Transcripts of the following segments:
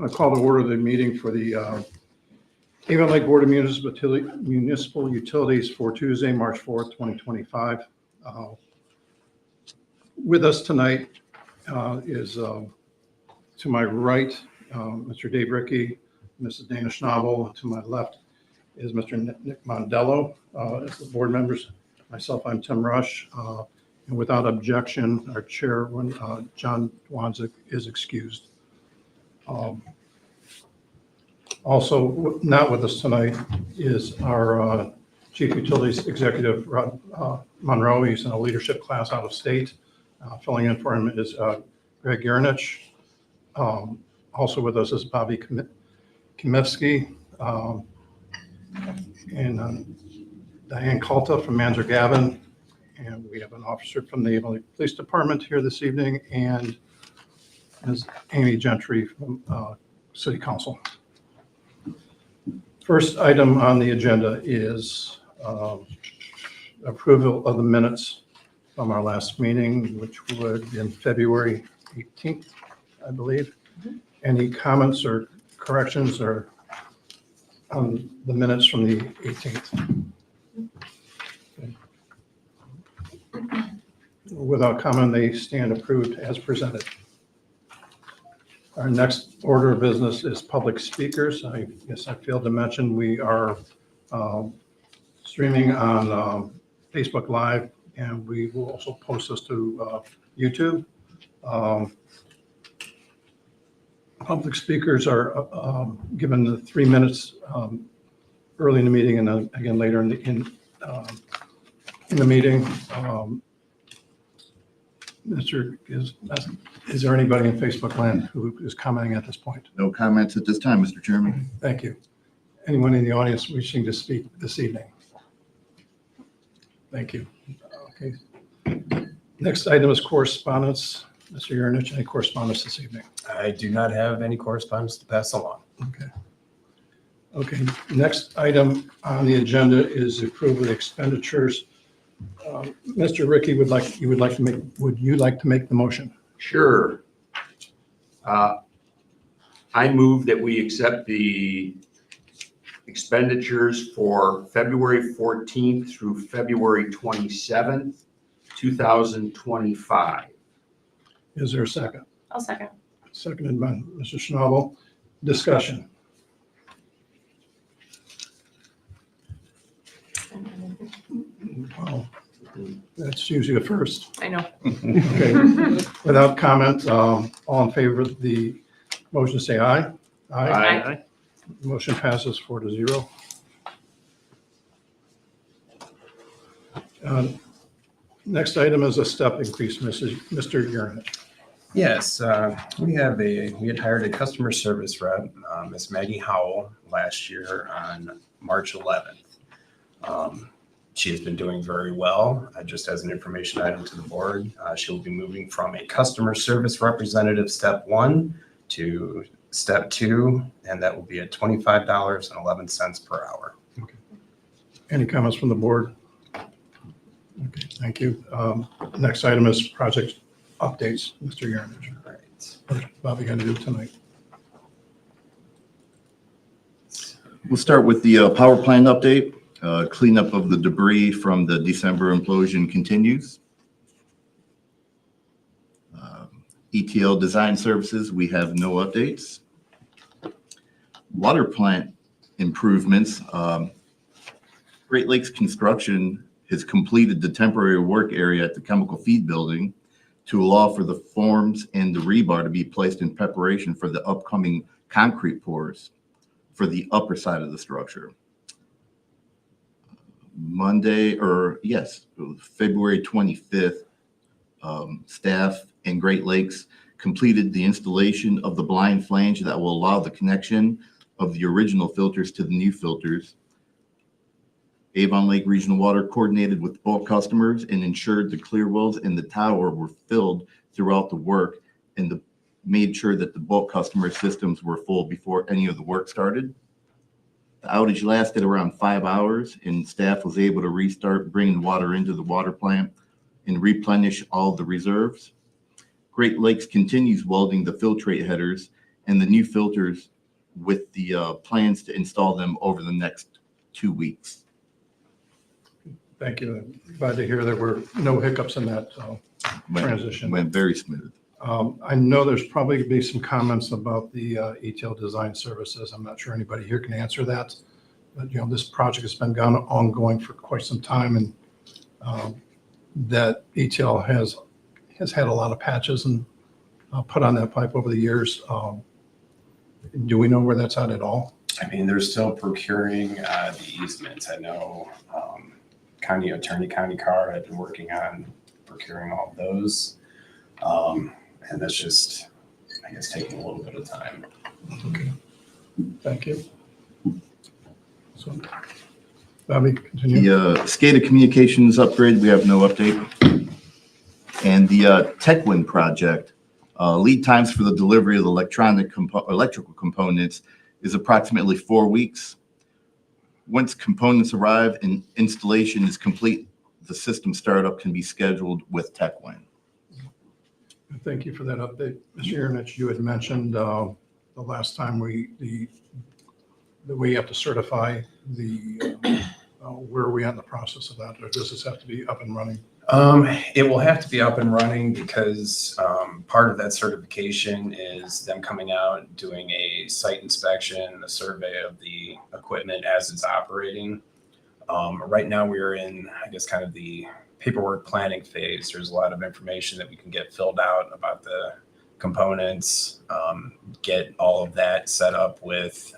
I call to order the meeting for the Avon Lake Board of Municipal Utilities for Tuesday, March 4th, 2025. With us tonight is to my right, Mr. Dave Rickey, Mrs. Dana Schnabel. To my left is Mr. Nick Mondello. As the board members, myself, I'm Tim Rush. And without objection, our chairman, John Dwanzik, is excused. Also not with us tonight is our Chief Utilities Executive, Rod Monroe. He's in a leadership class out of state. Filling in for him is Greg Urinich. Also with us is Bobby Kimevsky and Diane Kalta from Manzer Gavin. And we have an officer from the Avon Lake Police Department here this evening, and Ms. Amy Gentry from City Council. First item on the agenda is approval of the minutes from our last meeting, which would be in February 18th, I believe. Mm-hmm. Any comments or corrections or on the minutes from the 18th? Okay. Without comment, they stand approved as presented. Our next order of business is public speakers. I guess I failed to mention we are streaming on Facebook Live, and we will also post this to YouTube. Public speakers are given the 3 minutes early in the meeting, and then again later in the meeting. Is there anybody in Facebook land who is commenting at this point? No comments at this time, Mr. Chairman. Thank you. Anyone in the audience wishing to speak this evening? Thank you. Okay. Next item is correspondence. Mr. Urinich, any correspondence this evening? I do not have any correspondence to pass along. Okay. Okay. Next item on the agenda is approval of expenditures. Mr. Rickey would you like to make the motion? Sure. I move that we accept the expenditures for February 14th through February 27th, 2025. Is there a second? I'll second. Seconded by Mr. Schnabel. Discussion. Wow. That's usually a first. I know. Okay. Without comment, all in favor of the motion, say aye. Aye. Motion passes 4-0. Next item is a step increase, Mr. Urinich. Yes, we had hired a customer service rep, Miss Maggie Howell, last year on March 11th. She has been doing very well. Just as an information item to the board, she'll be moving from a customer service representative step 1 to step 2, and that will be at $25.11 per hour. Okay. Any comments from the board? Okay, thank you. Next item is project updates, Mr. Urinich. All right. What's Bobby going to do tonight? We'll start with the power plant update. Cleanup of the debris from the December implosion continues. ETL design services, we have no updates. Water plant improvements. Great Lakes Construction has completed the temporary work area at the chemical feed building to allow for the forms and the rebar to be placed in preparation for the upcoming concrete pours for the upper side of the structure. February 25th, staff and Great Lakes completed the installation of the blind flange that will allow the connection of the original filters to the new filters. Avon Lake Regional Water coordinated with bulk customers and ensured the clear wells in the tower were filled throughout the work, and made sure that the bulk customer systems were full before any of the work started. The outage lasted around 5 hours, and staff was able to restart bringing water into the water plant and replenish all the reserves. Great Lakes continues welding the filtrate headers and the new filters with the plans to install them over the next 2 weeks. Thank you. Glad to hear there were no hiccups in that transition. Went very smooth. I know there's probably going to be some comments about the ETL design services. I'm not sure anybody here can answer that. But, this project has been ongoing for quite some time, and that ETL has had a lot of patches and put on that pipe over the years. Do we know where that's at all? I mean, they're still procuring the easements. I know County Attorney County Carr had been working on procuring all of those. And that's just, I guess, taking a little bit of time. Okay. Thank you. So, Bobby, continue. The SCADA communications upgrade, we have no update. And the TechWin project, lead times for the delivery of the electrical components is approximately 4 weeks. Once components arrive and installation is complete, the system startup can be scheduled with TechWin. Thank you for that update. Mr. Yurnich, you had mentioned the last time that we have to certify where are we at in the process of that? Or does this have to be up and running? It will have to be up and running because part of that certification is them coming out, doing a site inspection, a survey of the equipment as it's operating. Right now we are in, I guess, kind of the paperwork planning phase. There's a lot of information that we can get filled out about the components, get all of that set up with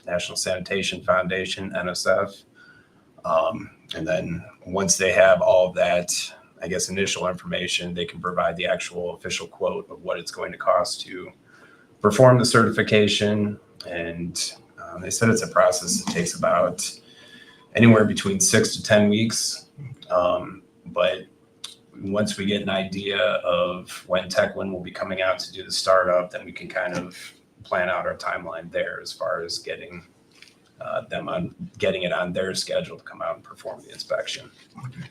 National Sanitation Foundation, NSF. And then once they have all of that, I guess, initial information, they can provide the actual official quote of what it's going to cost to perform the certification. And they said it's a process that takes about anywhere between 6 to 10 weeks. But once we get an idea of when TechWin will be coming out to do the startup, then we can kind of plan out our timeline there as far as getting it on their schedule to come out and perform the inspection. Okay.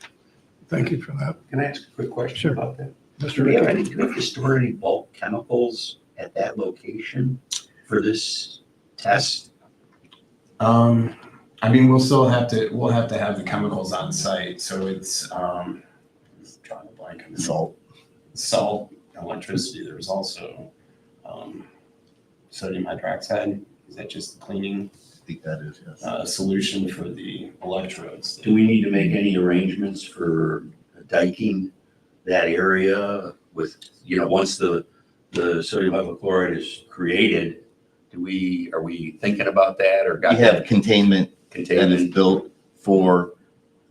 Thank you for that. Can I ask a quick question Sure. about that? Mr. Do we Rickey? have to store any bulk chemicals at that location for this test? I mean, we'll have to have the chemicals on site. So it's drawing a blank on salt, electricity. There's also sodium hydroxide. Is that just the cleaning I think that is, yes. solution for the electrodes? Do we need to make any arrangements for diking that area with, once the sodium hypochlorite is created, are we thinking about that or We got have that containment that is containment? built for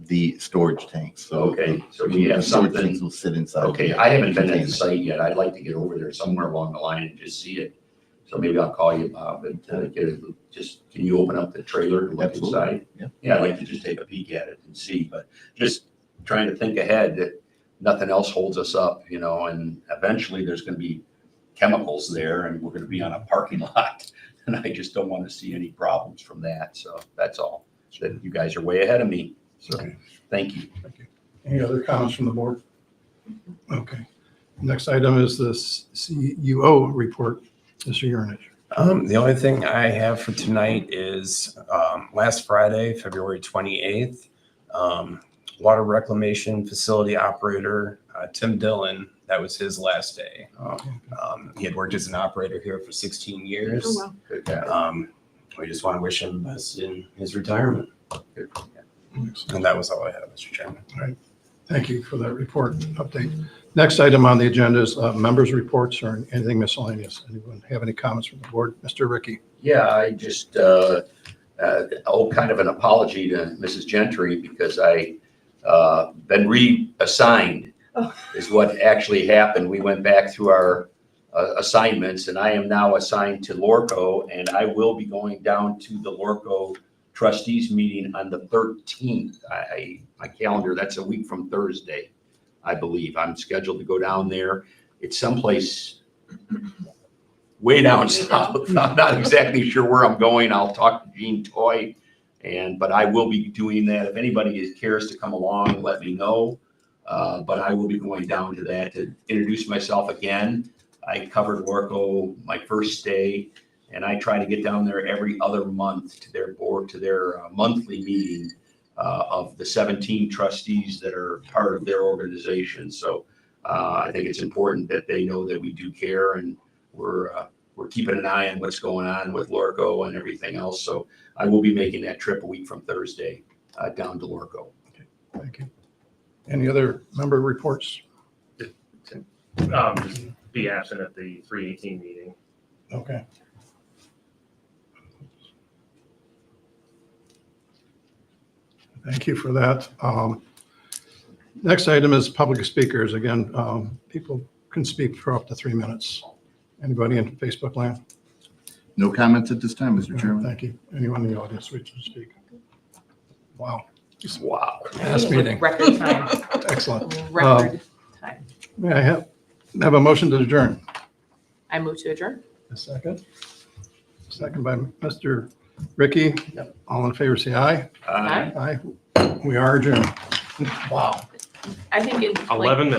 the storage tanks. So Okay, so we have the storage something. tanks will sit inside. Okay, I haven't been at the site yet. I'd like to get over there somewhere along the line and just see it. So maybe I'll call you, Bob, and can you open up the trailer and look Absolutely. inside? Yeah. Yeah, I'd like to just take a peek at it and see, but just trying to think ahead that nothing else holds us up, and eventually there's gonna be chemicals there and we're gonna be on a parking lot. And I just don't want to see any problems from that. So that's all. That you guys are way ahead of me. So Okay. thank you. Thank you. Any other comments from the board? Okay. Next item is the CUO report. Mr. Yurnich. The only thing I have for tonight is last Friday, February 28th, water reclamation facility operator Tim Dillon, that was his last day. He had worked as an operator here for 16 years. Oh, wow. Good guy. We just want to wish him the best in his retirement. And that was all I have, Mr. Chairman. Thank you for that report update. Next item on the agenda is members' reports or anything miscellaneous. Anyone have any comments from the board? Mr. Rickey. Yeah, I just kind of an apology to Mrs. Gentry because I been reassigned is what actually happened. We went back through our assignments and I am now assigned to Lorco and I will be going down to the Lorco trustees meeting on the 13th. My calendar, that's a week from Thursday, I believe. I'm scheduled to go down there. It's someplace way down south. I'm not exactly sure where I'm going. I'll talk to Gene Toy, but I will be doing that. If anybody cares to come along, let me know. But I will be going down to that to introduce myself again. I covered Lorco my first stay, and I try to get down there every other month to their board, to their monthly meeting of the 17 trustees that are part of their organization. So I think it's important that they know that we do care, and we're keeping an eye on what's going on with Lorco and everything else. So I will be making that trip a week from Thursday down to Lorco. Thank you. Any other member reports? Just be absent at the 318 meeting. Okay. Thank you for that. Next item is public speakers. Again, people can speak for up to 3 minutes. Anybody in Facebook land? No comments at this time, Mr. Chairman. Thank you. Anyone in the audience wish to speak? Wow. Wow. Last meeting. Record time. Excellent. Record time. May I have a motion to adjourn? I move to adjourn. A second. Second by Mr. Ricky. All in favor, say aye. Aye. Aye. We are adjourned. Wow. I think it's like 11 minutes.